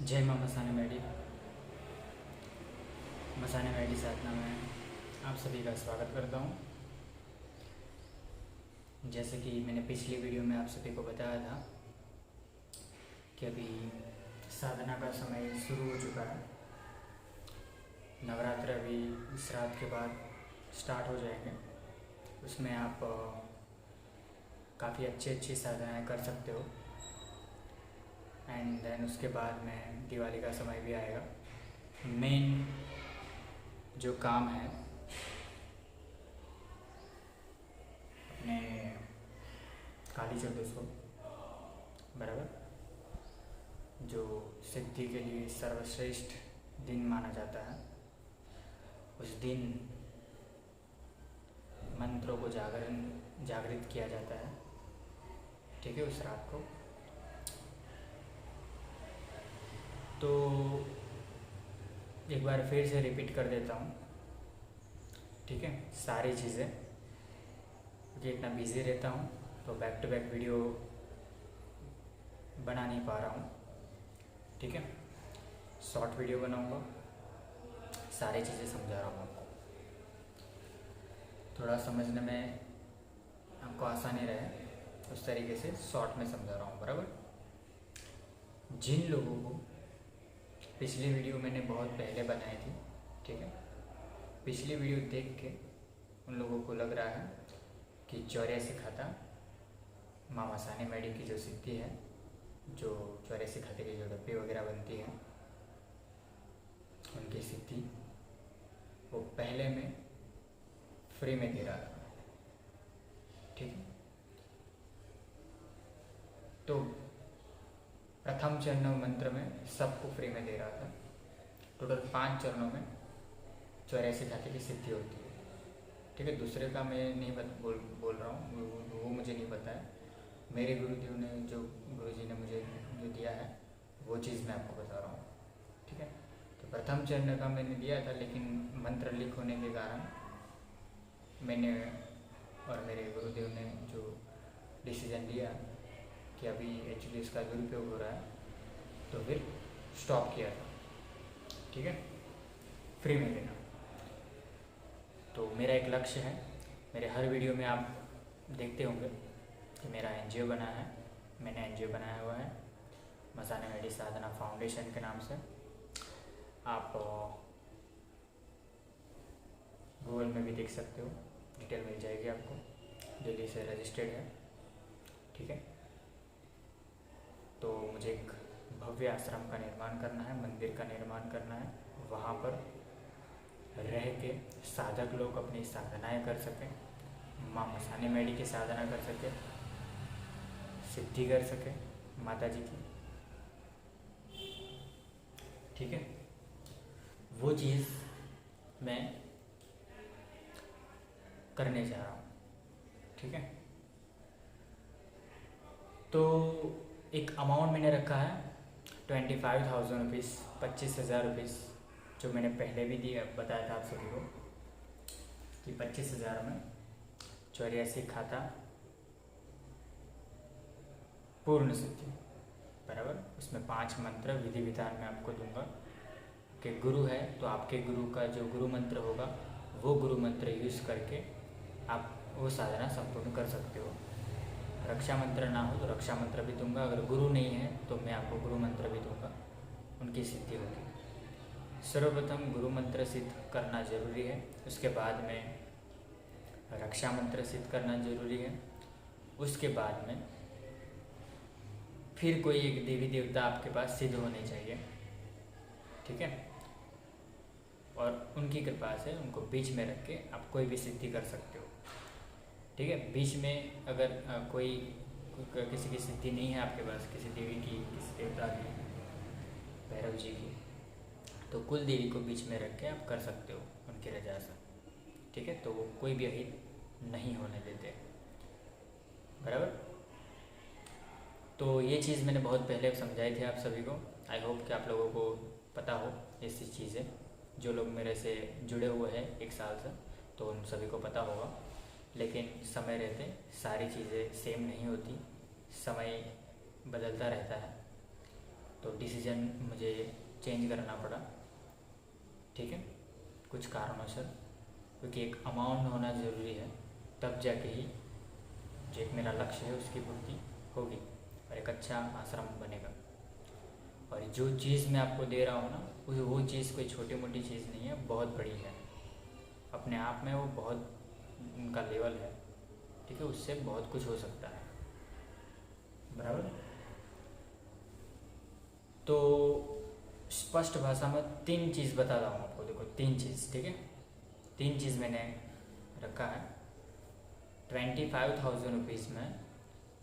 जय माँ मसाने Maddie. मसाने Maddie साधना में आप सभी का स्वागत करता हूँ। जैसे कि मैंने पिछली वीडियो में आप सभी को बताया था कि अभी साधना का समय शुरू हो चुका है। नवरात्र अभी इस रात के बाद स्टार्ट हो जाएंगे। उसमें आप काफ़ी अच्छी साधनाएँ कर सकते हो। एंड देन उसके बाद में दिवाली का समय भी आएगा। मेन जो काम है अपने काली चौदस को बराबर, जो सिद्धि के लिए सर्वश्रेष्ठ दिन माना जाता है, उस दिन मंत्रों को जागृत किया जाता है। ठीक है, उस रात को। तो एक बार फिर से रिपीट कर देता हूँ। ठीक है, सारी चीज़ें, क्योंकि इतना बिज़ी रहता हूँ तो बैक टू बैक वीडियो बना नहीं पा रहा हूँ। ठीक है, शॉर्ट वीडियो बनाऊँगा, सारी चीज़ें समझा रहा हूँ आपको, थोड़ा समझने में आपको आसानी रहे उस तरीके से शॉर्ट में समझा रहा हूँ बराबर। जिन लोगों को पिछली वीडियो मैंने बहुत पहले बनाई थी, ठीक है, पिछली वीडियो देख के उन लोगों को लग रहा है कि 84 खाता माँ मसाने मैडी की जो सिद्धि है, जो 84 खाते की जो डब्बी वगैरह बनती है, उनकी सिद्धि वो पहले में फ्री में दे रहा था। ठीक है, तो प्रथम चरण मंत्र में सबको फ्री में दे रहा था। टोटल 5 चरणों में 84 खाते की सिद्धि होती है। ठीक है, दूसरे का मैं नहीं बोल रहा हूँ, वो मुझे नहीं पता है। मेरे गुरुदेव ने गुरुजी ने मुझे जो दिया है वो चीज़ मैं आपको बता रहा हूँ। ठीक है, तो प्रथम चरण का मैंने दिया था, लेकिन मंत्र लीक होने के कारण मैंने और मेरे गुरुदेव ने जो डिसीजन लिया कि अभी एक्चुअली इसका दुरुपयोग हो रहा है, तो फिर स्टॉप किया था। ठीक है, फ्री में देना। तो मेरा एक लक्ष्य है, मेरे हर वीडियो में आप देखते होंगे कि मेरा एनजीओ बना है। मैंने एनजीओ बनाया हुआ है मसाने मैडी साधना फाउंडेशन के नाम से। आप गूगल में भी देख सकते हो, डिटेल मिल जाएगी आपको। दिल्ली से रजिस्टर्ड है। ठीक है, तो मुझे एक भव्य आश्रम का निर्माण करना है, मंदिर का निर्माण करना है। वहाँ पर रह के साधक लोग अपनी साधनाएं कर सकें, माँ मसाने मैडी की साधना कर सकें, सिद्धि कर सकें माता जी की। ठीक है, वो चीज़ मैं करने जा रहा हूँ। ठीक है, तो एक अमाउंट मैंने रखा है 25,000 रुपीज़, 25,000 रुपीज़, जो मैंने पहले भी दिया बताया था आप सभी को कि 25,000 में 84 खाता पूर्ण सिद्धि बराबर। उसमें 5 मंत्र विधि विधान में आपको दूंगा कि गुरु है तो आपके गुरु का जो गुरु मंत्र होगा वो गुरु मंत्र यूज़ करके आप वो साधना संपूर्ण कर सकते हो। रक्षा मंत्र ना हो तो रक्षा मंत्र भी दूंगा, अगर गुरु नहीं है तो मैं आपको गुरु मंत्र भी दूंगा, उनकी सिद्धि होगी। सर्वप्रथम गुरु मंत्र सिद्ध करना जरूरी है, उसके बाद में रक्षा मंत्र सिद्ध करना जरूरी है, उसके बाद में फिर कोई एक देवी देवता आपके पास सिद्ध होने चाहिए। ठीक है, और उनकी कृपा से उनको बीच में रख के आप कोई भी सिद्धि कर सकते हो। ठीक है, बीच में अगर किसी की सिद्धि नहीं है आपके पास, किसी देवी की, किसी देवता की, भैरव जी की, तो कुल देवी को बीच में रख के आप कर सकते हो उनकी रजा से। ठीक है, तो वो कोई भी अहित नहीं होने देते बराबर। तो ये चीज़ मैंने बहुत पहले समझाई थी आप सभी को। आई होप कि आप लोगों को पता हो ऐसी चीज़ें। जो लोग मेरे से जुड़े हुए हैं 1 साल से, तो उन सभी को पता होगा। लेकिन समय रहते सारी चीज़ें सेम नहीं होती, समय बदलता रहता है। तो डिसीजन मुझे चेंज करना पड़ा, ठीक है, कुछ कारणों से, क्योंकि एक अमाउंट होना ज़रूरी है, तब जाके ही जो एक मेरा लक्ष्य है उसकी पूर्ति होगी और एक अच्छा आश्रम बनेगा। और जो चीज़ मैं आपको दे रहा हूँ ना, वो चीज़ कोई छोटी मोटी चीज़ नहीं है, बहुत बड़ी है अपने आप में, वो बहुत उनका लेवल है, ठीक है, उससे बहुत कुछ हो सकता है, बराबर। तो स्पष्ट भाषा में 3 चीज़ बताता हूँ आपको, देखो 3 चीज़, ठीक है, 3 चीज़ मैंने रखा है। 25,000 रुपीज़ में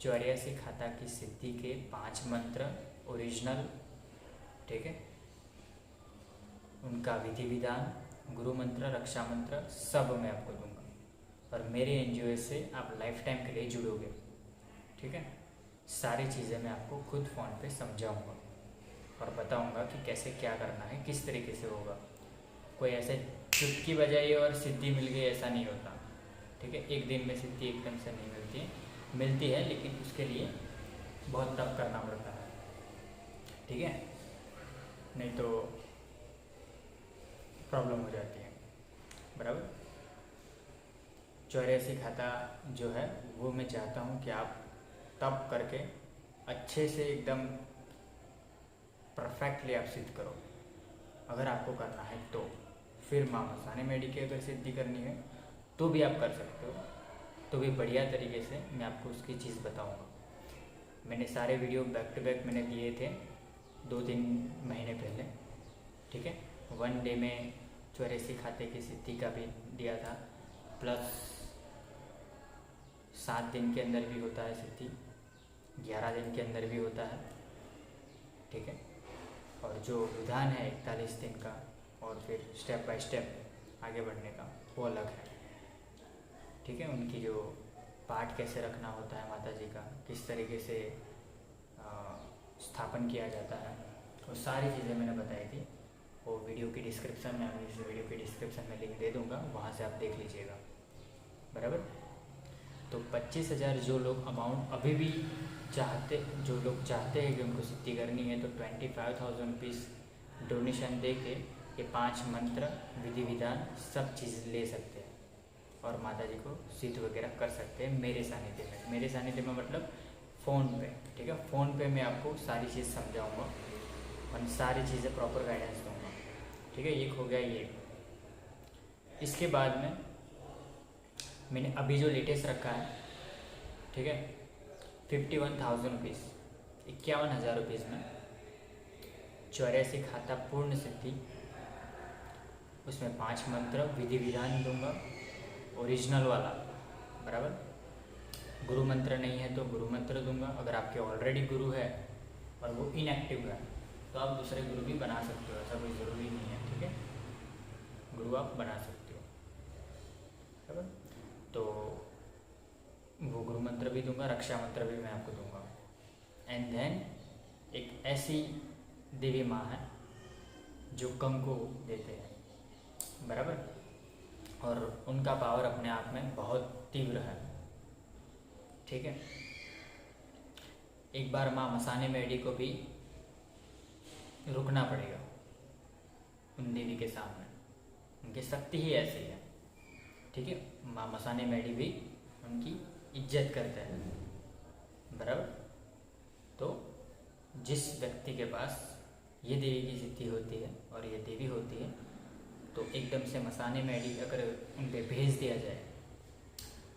84 खाता की सिद्धि के 5 मंत्र ओरिजिनल, ठीक है, उनका विधि विधान, गुरु मंत्र, रक्षा मंत्र सब मैं आपको दूंगा। और मेरे एनजीओ से आप लाइफ टाइम के लिए जुड़ोगे, ठीक है। सारी चीज़ें मैं आपको खुद फ़ोन पे समझाऊंगा और बताऊंगा कि कैसे क्या करना है, किस तरीके से होगा। कोई ऐसे चुटकी बजाई और सिद्धि मिल गई ऐसा नहीं होता, ठीक है। एक दिन में सिद्धि एकदम से नहीं मिलती है, लेकिन उसके लिए बहुत तप करना पड़ता है, ठीक है, नहीं तो प्रॉब्लम हो जाती है, बराबर। 84 खाता जो है वो मैं चाहता हूँ कि आप तप करके अच्छे से एकदम परफेक्टली आप सिद्ध करो। अगर आपको करना है तो फिर माँ मसाने मेडी की अगर सिद्धि करनी है तो भी आप कर सकते हो, तो भी बढ़िया तरीके से मैं आपको उसकी चीज़ बताऊंगा। मैंने सारे वीडियो बैक टू बैक मैंने दिए थे 2-3 महीने पहले, ठीक है। 1 डे में 84 खाते की सिद्धि का भी दिया था, प्लस 7 दिन के अंदर भी होता है सिद्धि, 11 दिन के अंदर भी होता है, ठीक है। और जो विधान है 41 दिन का और फिर स्टेप बाय स्टेप आगे बढ़ने का, वो अलग है, ठीक है। उनकी जो पाठ कैसे रखना होता है माता जी का, किस तरीके से स्थापन किया जाता है, वो सारी चीज़ें मैंने बताई थी। वो वीडियो की डिस्क्रिप्शन में, इस वीडियो की डिस्क्रिप्शन में लिंक दे दूँगा, वहाँ से आप देख लीजिएगा, बराबर। तो 25,000 जो लोग अमाउंट अभी भी जो लोग चाहते हैं कि उनको सिद्धि करनी है, तो 25,000 रुपीज़ डोनेशन दे के ये 5 मंत्र विधि विधान सब चीज़ ले सकते हैं और माता जी को सिद्ध वगैरह कर सकते हैं मेरे सानिध्य में मतलब फ़ोन पे, ठीक है। फ़ोन पे मैं आपको सारी चीज़ समझाऊंगा और सारी चीज़ें प्रॉपर गाइडेंस दूंगा, ठीक है। एक हो गया ये। इसके बाद में मैंने अभी जो लेटेस्ट रखा है, ठीक है, 51,000 रुपीज़, 51,000 रुपीज़ में 84 खाता पूर्ण सिद्धि, उसमें 5 मंत्र विधि विधान दूंगा ओरिजिनल वाला, बराबर। गुरु मंत्र नहीं है तो गुरु मंत्र दूंगा। अगर आपके ऑलरेडी गुरु है और वो इनएक्टिव है तो आप दूसरे गुरु भी बना सकते हो, ऐसा कोई ज़रूरी नहीं है, ठीक है। गुरु आप बना सकते हो, बराबर। तो वो गुरु मंत्र भी दूंगा, रक्षा मंत्र भी मैं आपको दूंगा। एंड देन एक ऐसी देवी माँ है जो कंको देते हैं, बराबर, और उनका पावर अपने आप में बहुत तीव्र है, ठीक है। एक बार माँ मसाने मेडी को भी रुकना पड़ेगा उन देवी के सामने, उनकी शक्ति ही ऐसी है, ठीक है। माँ मसाने मेडी भी उनकी इज्जत करते हैं, बराबर। तो जिस व्यक्ति के पास ये देवी की सिद्धि होती है और ये देवी होती है, तो एकदम से मसाने मेडी अगर उन पर भेज दिया जाए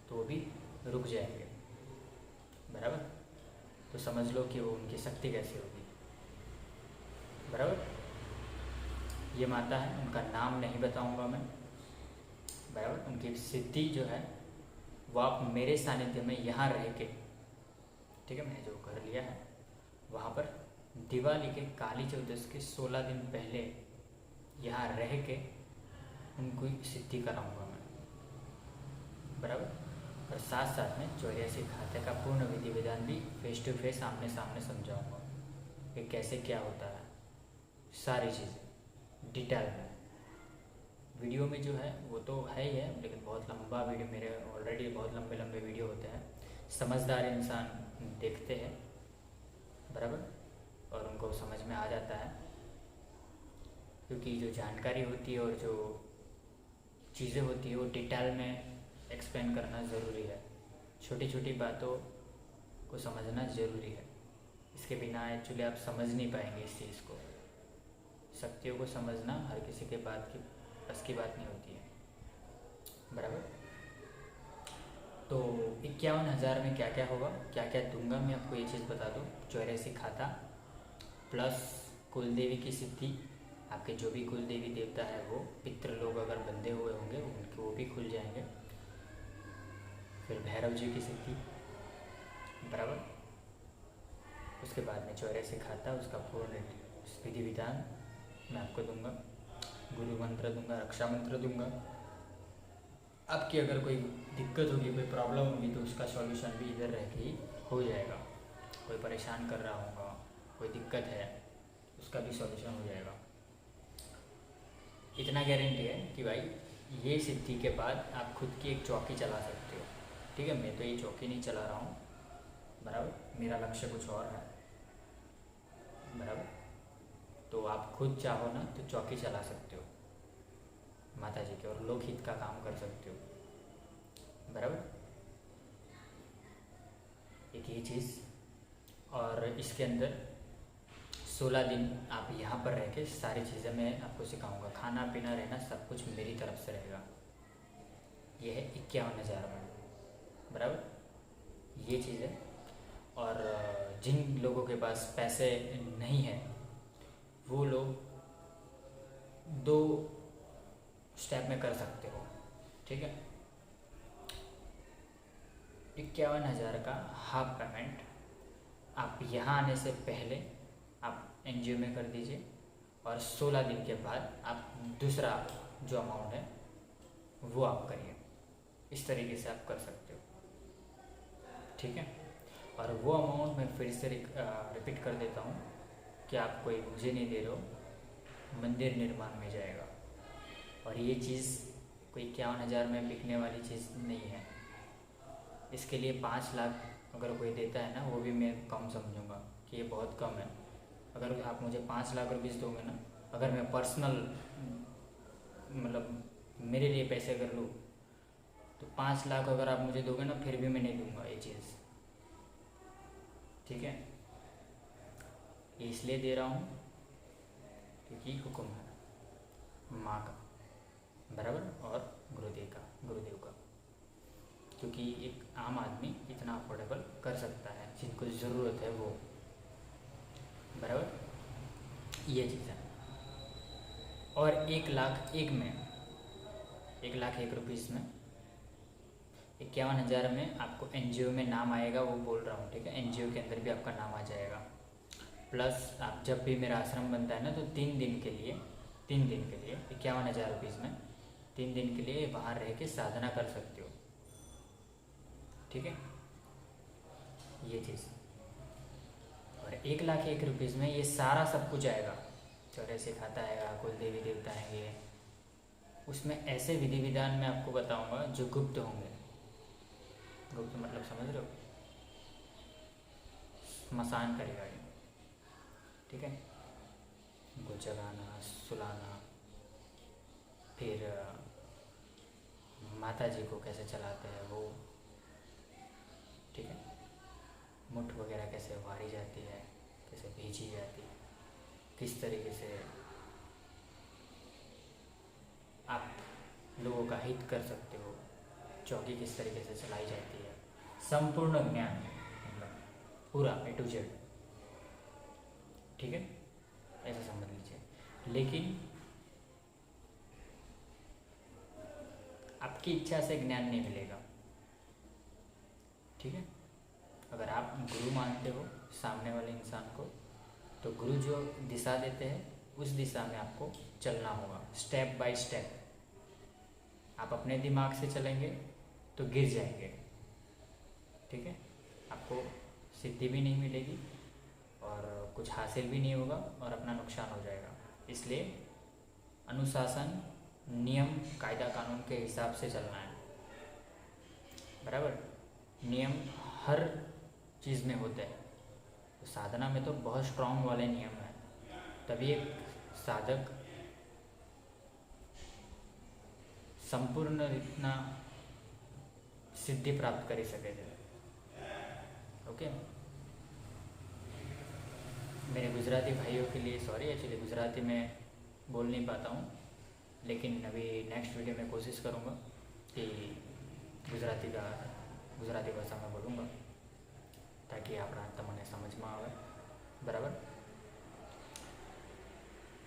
तो वो भी रुक जाएंगे, बराबर। तो समझ लो कि वो उनकी शक्ति कैसी होगी, बराबर। ये माता है, उनका नाम नहीं बताऊंगा मैं, बराबर। उनकी सिद्धि जो है वो आप मेरे सानिध्य में यहाँ रह के, ठीक है, मैंने जो घर लिया है वहाँ पर दिवाली के काली चौदस के 16 दिन पहले यहाँ रह के उनको सिद्धि कराऊंगा मैं, बराबर। और साथ साथ में 84 खाते का पूर्ण विधि विधान भी फेस टू फेस आमने सामने समझाऊंगा कि कैसे क्या होता है, सारी चीज़ें डिटेल में। वीडियो में जो है वो तो है ही है, लेकिन बहुत लंबा वीडियो, मेरे ऑलरेडी बहुत लंबे लंबे वीडियो होते हैं, समझदार इंसान देखते हैं, बराबर, और उनको समझ में आ जाता है, क्योंकि जो जानकारी होती है और जो चीज़ें होती है वो डिटेल में एक्सप्लेन करना ज़रूरी है। छोटी छोटी बातों को समझना ज़रूरी है, इसके बिना एक्चुअली आप समझ नहीं पाएंगे इस चीज़ को। शक्तियों को समझना हर किसी के बात की बस की बात नहीं होती है, बराबर। तो 51,000 में क्या क्या होगा, क्या क्या दूंगा, मैं आपको ये चीज़ बता दूँ। 84 खाता प्लस कुलदेवी की सिद्धि, आपके जो भी कुल देवी देवता है वो पितृ लोग अगर बंधे हुए होंगे उनके वो भी खुल जाएंगे। फिर भैरव जी की सिद्धि, बराबर। उसके बाद में 84 खाता, उसका पूर्ण विधि विधान मैं आपको दूंगा। गुरु मंत्र दूंगा, रक्षा मंत्र दूंगा। आपकी अगर कोई दिक्कत होगी, कोई प्रॉब्लम होगी तो उसका सॉल्यूशन भी इधर रह के ही हो जाएगा। कोई परेशान कर रहा होगा, कोई दिक्कत है, उसका भी सॉल्यूशन हो जाएगा। इतना गारंटी है कि भाई ये सिद्धि के बाद आप खुद की एक चौकी चला सकते हो। ठीक है, मैं तो ये चौकी नहीं चला रहा हूँ, बराबर, मेरा लक्ष्य कुछ और है, बराबर। तो आप खुद चाहो ना तो चौकी चला सकते हो माता जी के, और लोकहित का काम कर सकते हो, बराबर। एक ये चीज़, और इसके अंदर 16 दिन आप यहाँ पर रह के सारी चीज़ें मैं आपको सिखाऊंगा। खाना पीना रहना सब कुछ मेरी तरफ से रहेगा। ये है 51,000 में, बराबर, ये चीज़ है। और जिन लोगों के पास पैसे नहीं हैं वो लोग 2 स्टेप में कर सकते हो। ठीक है, 51,000 का हाफ पेमेंट आप यहाँ आने से पहले आप एनजीओ में कर दीजिए, और 16 दिन के बाद आप दूसरा जो अमाउंट है वो आप करिए। इस तरीके से आप कर सकते हो, ठीक है। और वो अमाउंट मैं फिर से रिपीट कर देता हूँ कि आप कोई मुझे नहीं दे रहे हो, मंदिर निर्माण में जाएगा। और ये चीज़ कोई 51,000 में बिकने वाली चीज़ नहीं है। इसके लिए 5 लाख अगर कोई देता है ना, वो भी मैं कम समझूंगा कि ये बहुत कम है। अगर आप मुझे 5 लाख रुपीज़ दोगे ना, अगर मैं पर्सनल मतलब मेरे लिए पैसे कर लूँ तो 5 लाख अगर आप मुझे दोगे ना, फिर भी मैं नहीं दूंगा ये चीज़, ठीक है। ये इसलिए दे रहा हूँ क्योंकि हुक्म है माँ का, बराबर, और गुरुदेव का, क्योंकि एक आम आदमी इतना अफोर्डेबल कर सकता है, जिनको ज़रूरत है वो, बराबर, ये चीज़ है। और 1,01,000 में, 1,01,000 रुपीज़ में 51,000 में आपको एनजीओ में नाम आएगा, वो बोल रहा हूँ, ठीक है। एनजीओ के अंदर भी आपका नाम आ जाएगा। प्लस आप जब भी मेरा आश्रम बनता है ना, तो 3 दिन के लिए 51,000 रुपीज़ में 3 दिन के लिए बाहर रह के साधना कर सकते हो, ठीक है, ये चीज़। और 1,01,000 रुपीज़ में ये सारा सब कुछ आएगा। 84 खाता आएगा, कुल देवी देवता आएंगे, उसमें ऐसे विधि विधान मैं आपको बताऊंगा जो गुप्त होंगे। गुप्त मतलब समझ रहे हो, स्मशान का रिगार्डिंग, ठीक है। उनको जगाना, सुलाना, फिर माता जी को कैसे चलाते हैं वो, ठीक है। मुठ वगैरह कैसे उभारी जाती है, कैसे भेजी जाती है, किस तरीके से आप लोगों का हित कर सकते हो, चौकी किस तरीके से चलाई जाती है, संपूर्ण ज्ञान, मतलब पूरा A to Z, ठीक है, ऐसा समझ लीजिए। लेकिन आपकी इच्छा से ज्ञान नहीं मिलेगा, ठीक है। अगर आप गुरु मानते हो सामने वाले इंसान को, तो गुरु जो दिशा देते हैं उस दिशा में आपको चलना होगा, स्टेप बाय स्टेप। आप अपने दिमाग से चलेंगे तो गिर जाएंगे, ठीक है। आपको सिद्धि भी नहीं मिलेगी और कुछ हासिल भी नहीं होगा और अपना नुकसान हो जाएगा। इसलिए अनुशासन, नियम, कायदा कानून के हिसाब से चलना है, बराबर। नियम हर चीज़ में होते हैं, तो साधना में तो बहुत स्ट्रांग वाले नियम हैं, तभी एक साधक संपूर्ण રીતના सिद्धि प्राप्त कर सके थे। ओके, मेरे गुजराती भाइयों के लिए सॉरी, एक्चुअली गुजराती में बोल नहीं पाता हूँ, लेकिन अभी नेक्स्ट वीडियो में कोशिश करूँगा कि गुजराती भाषा में बोलूँगा ताकि आपણા તમને समझમાં આવે। बराबर,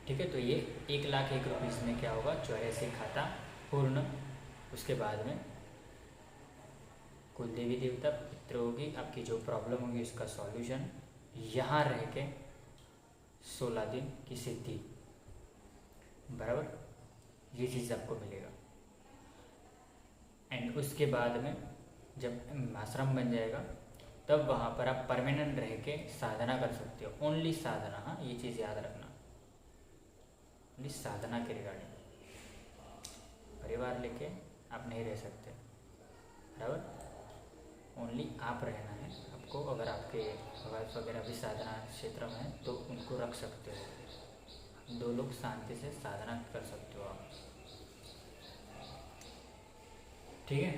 ठीक है। तो ये 1,01,000 रुपीज़ में क्या होगा, 84 खाता पूर्ण। उसके बाद में कुल देवी देवता पितृ होगी, आपकी जो प्रॉब्लम होगी उसका सॉल्यूशन, यहाँ रह के 16 दिन की सिद्धि। बराबर, ये चीज़ आपको मिलेगा। एंड उसके बाद में जब आश्रम बन जाएगा तब वहाँ पर आप परमानेंट रह के साधना कर सकते हो। ओनली साधना, हाँ, ये चीज़ याद रखना, ओनली साधना के रिगार्डिंग। परिवार लेके आप नहीं रह सकते। बराबर, ओनली आप रहना है आपको। अगर आपके वाइफ वगैरह भी साधना क्षेत्र में है तो उनको रख सकते हो, 2 लोग शांति से साधना कर सकते हो आप। ठीक है,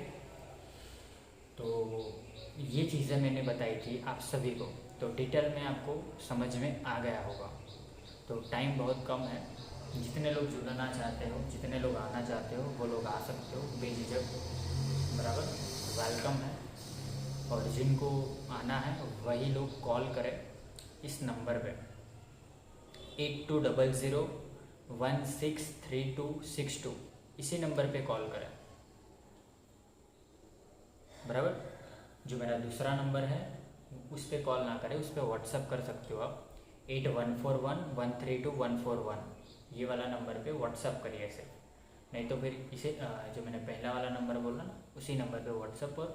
तो ये चीज़ें मैंने बताई थी आप सभी को, तो डिटेल में आपको समझ में आ गया होगा। तो टाइम बहुत कम है, जितने लोग जुड़ना चाहते हो, जितने लोग आना चाहते हो वो लोग आ सकते हो बेझिझक। बराबर, वेलकम है। और जिनको आना है वही लोग कॉल करें इस नंबर पे 8200163262, इसी नंबर पे कॉल करें। बराबर, जो मेरा दूसरा नंबर है उस पर कॉल ना करें, उस पर व्हाट्सअप कर सकते हो आप 8141132141, ये वाला नंबर पे व्हाट्सअप करिए ऐसे। नहीं तो फिर इसे जो मैंने पहला वाला नंबर बोला ना, उसी नंबर पे व्हाट्सअप पर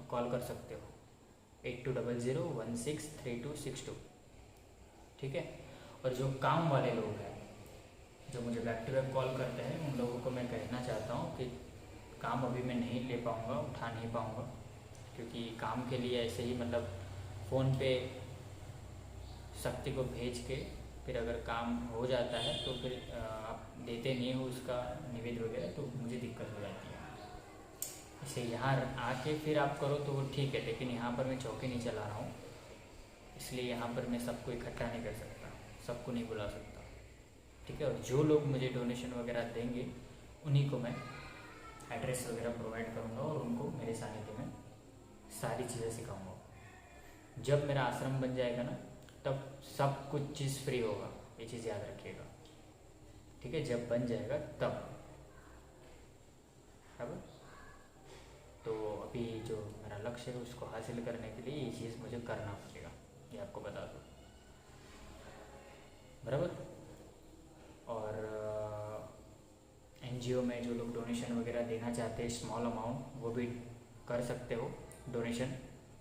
कॉल कर सकते हो 8200163262। ठीक है, और जो काम वाले लोग हैं जो मुझे बैक टू बैक कॉल करते हैं, उन लोगों को मैं कहना चाहता हूँ कि काम अभी मैं नहीं ले पाऊँगा, उठा नहीं पाऊँगा, क्योंकि काम के लिए ऐसे ही मतलब फ़ोन पे शक्ति को भेज के फिर अगर काम हो जाता है तो फिर आप देते नहीं हो उसका निवेद वगैरह, तो मुझे दिक्कत हो जाती है। इसे यहाँ आके फिर आप करो तो वो ठीक है, लेकिन यहाँ पर मैं चौकी नहीं चला रहा हूँ, इसलिए यहाँ पर मैं सबको इकट्ठा नहीं कर सकता, सबको नहीं बुला सकता। ठीक है, और जो लोग मुझे डोनेशन वगैरह देंगे उन्हीं को मैं एड्रेस वगैरह प्रोवाइड करूँगा और उनको मेरे सानिध्य में सारी चीज़ें सिखाऊंगा। जब मेरा आश्रम बन जाएगा ना तब सब कुछ चीज़ फ्री होगा, ये चीज़ याद रखिएगा। ठीक है, जब बन जाएगा तब। बराबर, तो अभी जो मेरा लक्ष्य है उसको हासिल करने के लिए ये चीज़ मुझे करना पड़ेगा, ये आपको बता दूँ। बराबर, और एनजीओ में जो लोग डोनेशन वगैरह देना चाहते हैं स्मॉल अमाउंट, वो भी कर सकते हो डोनेशन।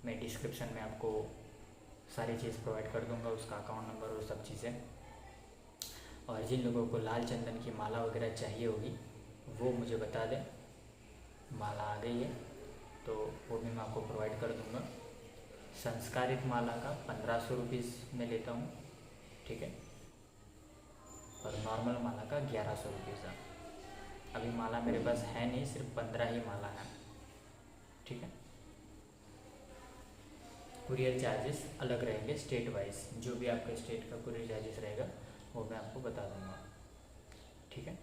मैं डिस्क्रिप्शन में आपको सारी चीज़ प्रोवाइड कर दूंगा, उसका अकाउंट नंबर और सब चीज़ें। और जिन लोगों को लाल चंदन की माला वगैरह चाहिए होगी वो मुझे बता दें, माला आ गई है तो वो भी मैं आपको प्रोवाइड कर दूंगा। संस्कारित माला का 1500 रुपीज़ में लेता हूँ, ठीक है, और नॉर्मल माला का 1100 रुपीज़ है। अभी माला मेरे पास है नहीं, सिर्फ 15 ही माला है। ठीक है, कुरियर चार्जेस अलग रहेंगे स्टेट वाइज, जो भी आपका स्टेट का कुरियर चार्जेस रहेगा वो मैं आपको बता दूंगा। ठीक है,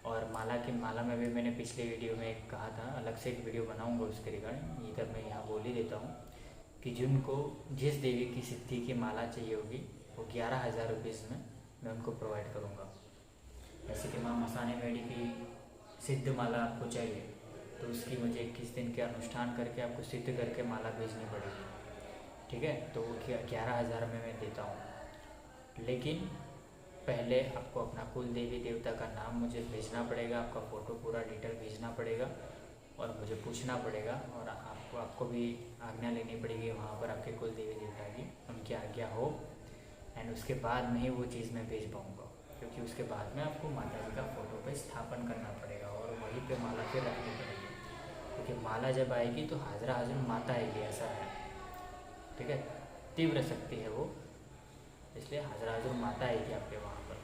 और माला में भी मैंने पिछले वीडियो में एक कहा था, अलग से एक वीडियो बनाऊंगा उसके रिगार्डिंग, इधर मैं यहाँ बोल ही देता हूँ कि जिनको जिस देवी की सिद्धि की माला चाहिए होगी वो 11,000 रुपीज़ में मैं उनको प्रोवाइड करूँगा। जैसे कि माँ मसाने मेडी की सिद्ध माला आपको चाहिए तो उसकी मुझे 21 दिन के अनुष्ठान करके आपको सिद्ध करके माला भेजनी पड़ेगी। ठीक है, तो 11,000 में मैं देता हूँ, लेकिन पहले आपको अपना कुल देवी देवता का नाम मुझे भेजना पड़ेगा, आपका फ़ोटो पूरा डिटेल भेजना पड़ेगा और मुझे पूछना पड़ेगा, और आपको भी आज्ञा लेनी पड़ेगी वहाँ पर आपके कुल देवी देवता की, उनकी आज्ञा हो, एंड उसके बाद में ही वो चीज़ मैं भेज पाऊँगा, क्योंकि उसके बाद में आपको माता जी का फ़ोटो पे स्थापन करना पड़ेगा और वहीं पे माला फिर रखनी पड़ेगी, क्योंकि माला जब आएगी तो हाजरा हाजिर माता आएगी, ऐसा है। ठीक है, तीव्र शक्ति है वो, इसलिए हज़ार माता आएगी आपके वहाँ पर।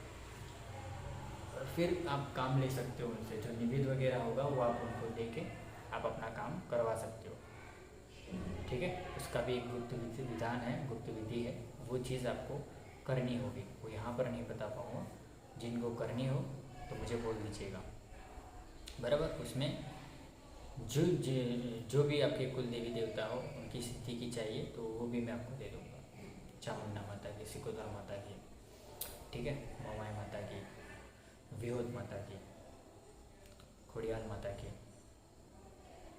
और फिर आप काम ले सकते हो उनसे, जो निवेद वगैरह होगा वो आप उनको दे के आप अपना काम करवा सकते हो। ठीक है, उसका भी एक गुप्त विधान है, गुप्त विधि है, वो चीज़ आपको करनी होगी। वो यहाँ पर नहीं बता पाऊँगा, जिनको करनी हो तो मुझे बोल दीजिएगा, बराबर। उसमें जो भी आपके कुल देवी देवता हो उनकी सिद्धि की चाहिए तो वो भी मैं आपको दे दूँगा। चामुंडा माता की, सिकोदर माता की, ठीक है, मवाई माता की, विहोद माता की, खोड़ियाल माता की,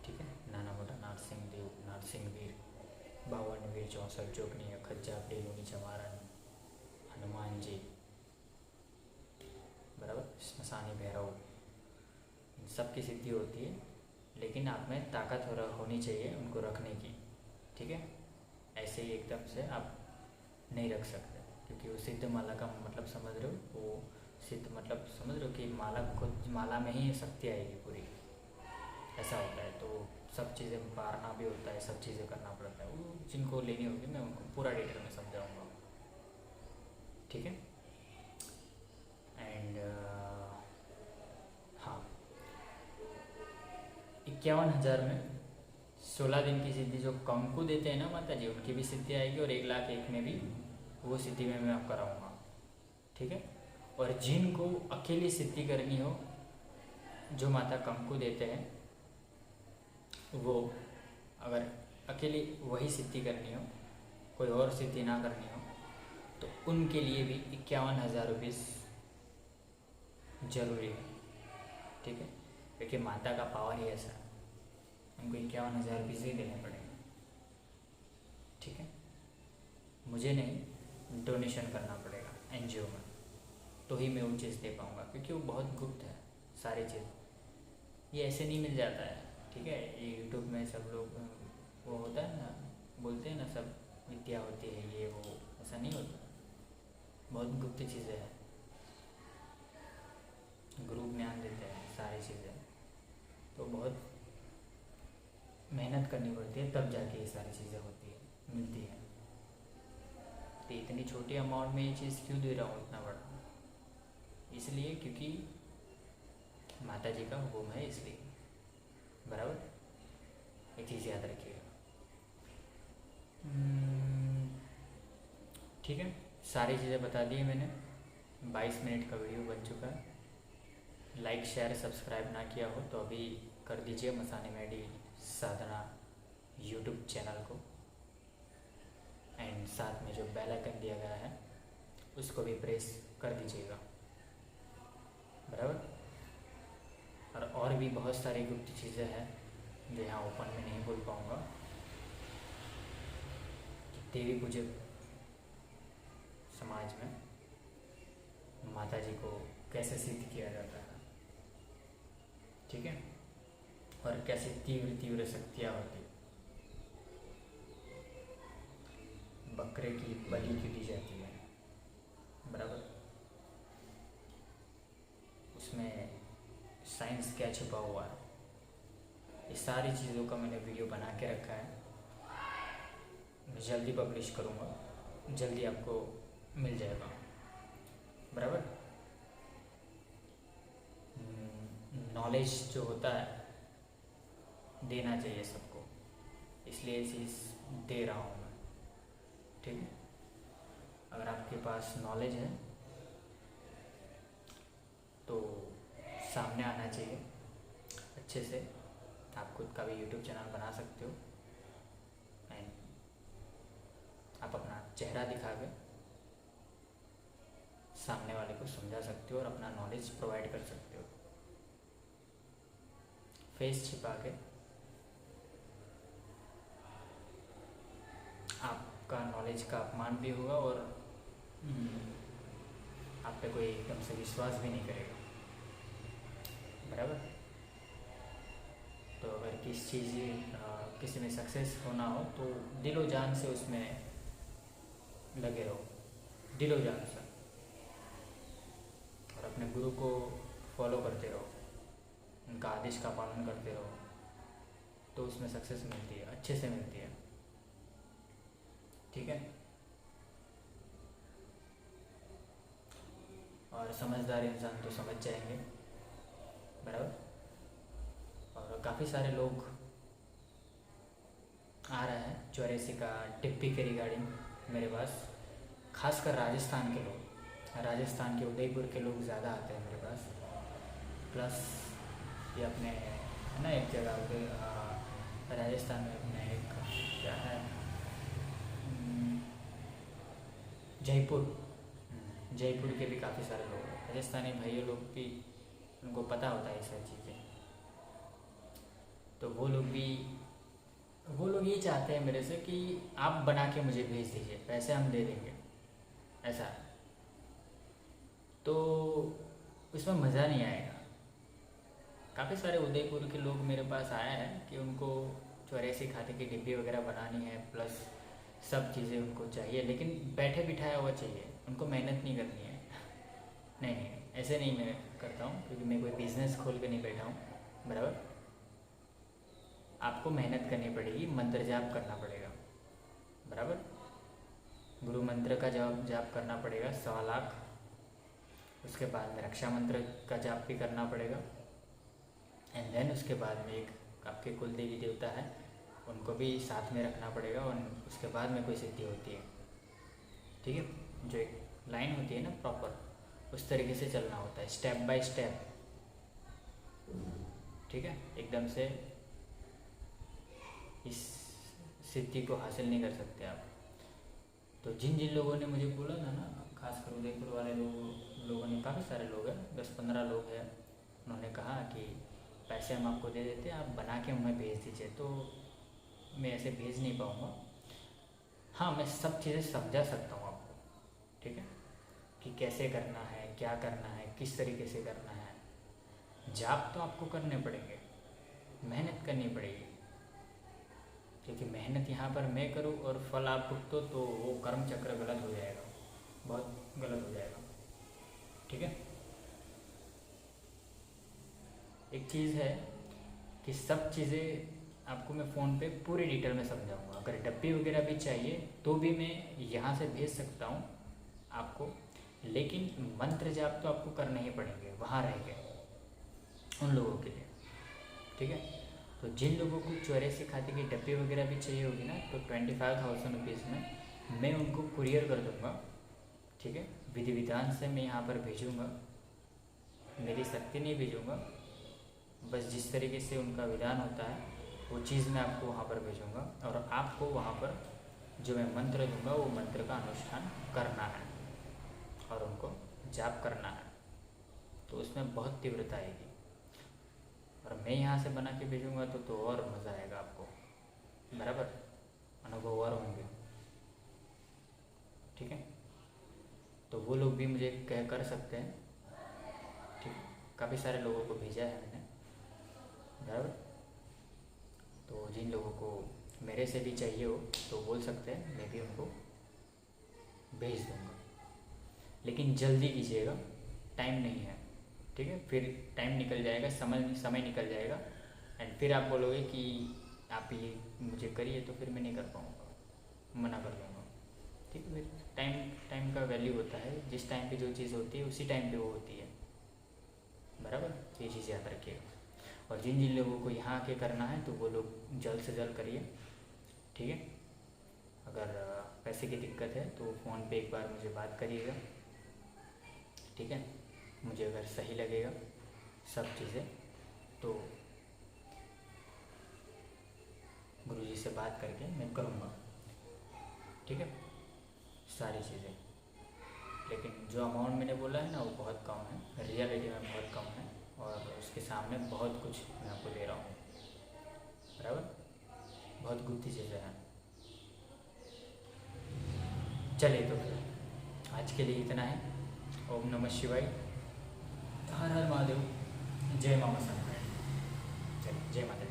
ठीक है, नाना मोटा नारसिंह देव, नारसिंह वीर, 52 वीर, 64 जोगनी, खज्जा, डेलूनी, चमारन, हनुमान जी, बराबर, श्मशानी भैरव, इन सब की सिद्धि होती है, लेकिन आप में ताकत होनी चाहिए उनको रखने की। ठीक है, ऐसे ही एकदम से आप नहीं रख सकते, क्योंकि वो सिद्ध माला का मतलब समझ रहे हो, वो सिद्ध मतलब समझ रहे हो कि माला खुद, माला में ही शक्ति आएगी पूरी, ऐसा होता है। तो सब चीज़ें मारना भी होता है, सब चीज़ें करना पड़ता है। वो जिनको लेनी होगी मैं उनको पूरा डिटेल में समझाऊंगा। ठीक है, एंड हाँ, 51,000 में 16 दिन की सिद्धि जो कंकु देते हैं ना माता जी, उनकी भी सिद्धि आएगी, और 1,01,000 में भी वो सिद्धि में मैं आप कराऊँगा। ठीक है, और जिनको अकेली सिद्धि करनी हो, जो माता कंकु देते हैं, वो अगर अकेली वही सिद्धि करनी हो, कोई और सिद्धि ना करनी हो, तो उनके लिए भी 51,000 रुपये जरूरी है। ठीक है, क्योंकि माता का पावर ही ऐसा है, उनको 51,000 रुपये ही देने पड़ेंगे। ठीक है, मुझे नहीं, डोनेशन करना पड़ेगा एनजीओ में, तो ही मैं वो चीज़ दे पाऊँगा, क्योंकि वो बहुत गुप्त है सारी चीज़, ये ऐसे नहीं मिल जाता है। ठीक है, ये यूट्यूब में सब लोग वो होता है ना, बोलते हैं ना सब विद्या होती है ये वो, ऐसा नहीं होता, बहुत गुप्त चीज़ें हैं, गुरु ज्ञान देते हैं सारी चीज़ें, तो बहुत मेहनत करनी पड़ती है, तब जाके ये सारी चीज़ें होती है, मिलती है। तो इतनी छोटी अमाउंट में ये चीज़ क्यों दे रहा हूँ इतना बड़ा, इसलिए क्योंकि माता जी का हुक्म है, इसलिए, बराबर, ये चीज़ याद रखिएगा। ठीक है, सारी चीज़ें बता दी मैंने, 22 मिनट का वीडियो बन चुका है। लाइक शेयर सब्सक्राइब ना किया हो तो अभी कर दीजिए मसानी मेडी साधना यूट्यूब चैनल को, एंड साथ में जो बेल आइकन दिया गया है उसको भी प्रेस कर दीजिएगा, बराबर। और भी बहुत सारी गुप्त चीज़ें हैं जो यहाँ ओपन में नहीं बोल पाऊँगा। देवी पूजक समाज में माता जी को कैसे सिद्ध किया जाता है, ठीक है, और कैसे तीव्र तीव्र शक्तियाँ होती, बकरे की बलि क्यों दी जाती है, बराबर, उसमें साइंस क्या छुपा हुआ है, ये सारी चीज़ों का मैंने वीडियो बना के रखा है, मैं जल्दी पब्लिश करूँगा, जल्दी आपको मिल जाएगा, बराबर। नॉलेज जो होता है देना चाहिए सबको, इसलिए ये चीज़ दे रहा हूँ मैं। ठीक है, अगर आपके पास नॉलेज है तो सामने आना चाहिए अच्छे से, आप खुद का भी यूट्यूब चैनल बना सकते हो, एंड आप अपना चेहरा दिखा के सामने वाले को समझा सकते हो और अपना नॉलेज प्रोवाइड कर सकते हो। फेस छिपा के आपका नॉलेज का अपमान भी होगा, और आप पे कोई एकदम से विश्वास भी नहीं करेगा, बराबर। तो अगर किसी में सक्सेस होना हो तो दिलो जान से उसमें लगे रहो, दिलो जान से, और अपने गुरु को फॉलो करते रहो, उनका आदेश का पालन करते रहो, तो उसमें सक्सेस मिलती है, अच्छे से मिलती है। ठीक है। और समझदार इंसान तो समझ जाएंगे, बराबर। और काफ़ी सारे लोग आ रहे हैं 84 का टिप्पी के रिगार्डिंग मेरे पास, खासकर राजस्थान के लोग, राजस्थान के उदयपुर के लोग ज़्यादा आते हैं मेरे पास। प्लस ये अपने है ना एक जगह पे राजस्थान में अपने एक क्या है जयपुर, जयपुर के भी काफ़ी सारे लोग हैं, राजस्थानी भाइयों लोग भी, उनको पता होता है ये सब चीज़ें। तो वो लोग ये चाहते हैं मेरे से कि आप बना के मुझे भेज दीजिए, पैसे हम दे देंगे, ऐसा। तो इसमें मज़ा नहीं आएगा। काफ़ी सारे उदयपुर के लोग मेरे पास आए हैं कि उनको 84 खाते की डिब्बी वगैरह बनानी है, प्लस सब चीज़ें उनको चाहिए, लेकिन बैठे बिठाया हुआ चाहिए, उनको मेहनत नहीं करनी है। नहीं, ऐसे नहीं मैं करता हूँ, क्योंकि मैं कोई बिज़नेस खोल के नहीं बैठा हूँ, बराबर। आपको मेहनत करनी पड़ेगी, मंत्र जाप करना पड़ेगा, बराबर। गुरु मंत्र का जाप करना पड़ेगा 1.25 लाख। उसके बाद में रक्षा मंत्र का जाप भी करना पड़ेगा। एंड देन उसके बाद में एक आपके कुल देवी देवता है, उनको भी साथ में रखना पड़ेगा, और उसके बाद में कोई सिद्धि होती है, ठीक है। जो एक लाइन होती है ना प्रॉपर, उस तरीके से चलना होता है, स्टेप बाय स्टेप, ठीक है। एकदम से इस सिद्धि को हासिल नहीं कर सकते आप। तो जिन लोगों ने मुझे बोला था ना, खासकर उदयपुर वाले लोगों ने, काफ़ी सारे लोग हैं, 10-15 लोग हैं, उन्होंने कहा कि पैसे हम आपको दे देते हैं, आप बना के हमें भेज दीजिए। तो मैं ऐसे भेज नहीं पाऊँगा। हाँ, मैं सब चीज़ें समझा सकता हूँ आपको, ठीक है, कि कैसे करना है, क्या करना है, किस तरीके से करना है। जाप तो आपको करने पड़ेंगे, मेहनत करनी पड़ेगी, क्योंकि मेहनत यहाँ पर मैं करूँ और फल आप भुगतो तो वो कर्म चक्र गलत हो जाएगा, बहुत गलत हो जाएगा, ठीक है। एक चीज़ है कि सब चीज़ें आपको मैं फ़ोन पे पूरी डिटेल में समझाऊंगा। अगर डब्बी वगैरह भी चाहिए तो भी मैं यहाँ से भेज सकता हूँ आपको, लेकिन मंत्र जाप तो आपको करने ही पड़ेंगे वहाँ रह के, उन लोगों के लिए, ठीक है। तो जिन लोगों को 84 खाते की डब्बी वगैरह भी चाहिए होगी ना, तो 25,000 रुपीज़ में मैं उनको कुरियर कर दूँगा, ठीक है। विधि विधान से मैं यहाँ पर भेजूँगा, मेरी शक्ति नहीं भेजूँगा, बस जिस तरीके से उनका विधान होता है वो चीज़ मैं आपको वहाँ पर भेजूँगा, और आपको वहाँ पर जो मैं मंत्र दूँगा वो मंत्र का अनुष्ठान करना है और उनको जाप करना है। तो उसमें बहुत तीव्रता आएगी, और मैं यहाँ से बना के भेजूँगा तो और मज़ा आएगा आपको, बराबर, अनुभव और होंगे, ठीक है। तो वो लोग भी मुझे कर सकते हैं, ठीक। काफ़ी सारे लोगों को भेजा है मैंने, बराबर। तो जिन लोगों को मेरे से भी चाहिए हो तो बोल सकते हैं, मैं भी उनको भेज दूँगा, लेकिन जल्दी कीजिएगा, टाइम नहीं है, ठीक है। फिर टाइम निकल जाएगा, समय निकल जाएगा, एंड फिर आप बोलोगे कि आप ये मुझे करिए, तो फिर मैं नहीं कर पाऊँगा, मना कर दूँगा, ठीक है। फिर टाइम का वैल्यू होता है, जिस टाइम पे जो चीज़ होती है उसी टाइम पे वो होती है, बराबर। ये चीज़ याद रखिएगा। और जिन लोगों को यहाँ के करना है तो वो लोग जल्द से जल्द करिए, ठीक है। अगर पैसे की दिक्कत है तो फ़ोन पे एक बार मुझे बात करिएगा, ठीक है। मुझे अगर सही लगेगा सब चीज़ें तो गुरुजी से बात करके मैं करूँगा, ठीक है, सारी चीज़ें। लेकिन जो अमाउंट मैंने बोला है ना वो बहुत कम है, रियलिटी में बहुत कम है, और उसके सामने बहुत कुछ मैं आपको दे रहा हूँ, बराबर, बहुत गुप्त चीज़ें हैं। चलिए तो फिर आज के लिए इतना है। ओम नमः शिवाय, हर हर महादेव, जय मामा शंकर। चलिए, जय माता।